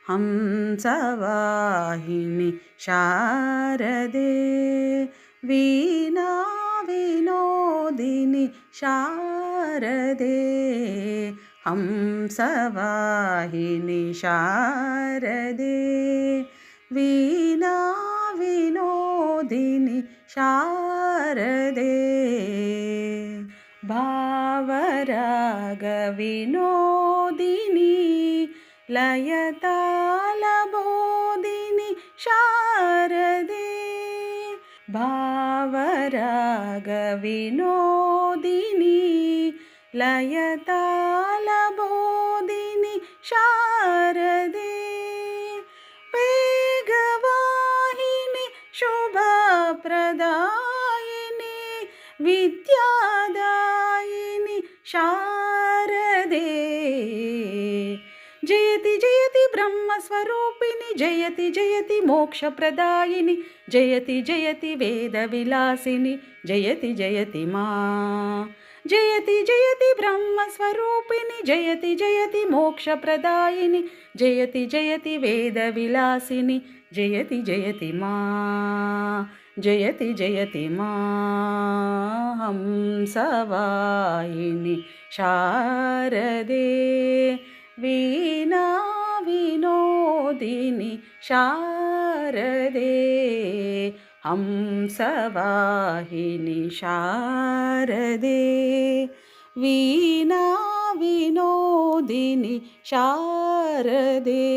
हंसवाहिनि शारदे वीणा विनोदिनि शारदे हंसवाहिनि शारदे वीणा विनोदिनि शारदे भावरागविनोदिनी लयतालबोधिनि शारदे भावरागविनोदिनी लयतालबोधिनि शारदे वेगवाहिनि शुभप्रदायिनि विद्यादायिनि शारदे जयति जयति ब्रह्मस्वरूपिणि जयति जयति मोक्षप्रदायिनि जयति जयति वेदविलासिनि जयति जयति मा जयति जयति ब्रह्मस्वरूपिणि जयति जयति मोक्षप्रदायिनि जयति जयति वेदविलासिनि जयति जयति मा जयति जयति मा हंसवाहिनि शारदे वीणा विनोदिनि शारदे हंसवाहिनि शारदे वीणा विनोदिनि शारदे।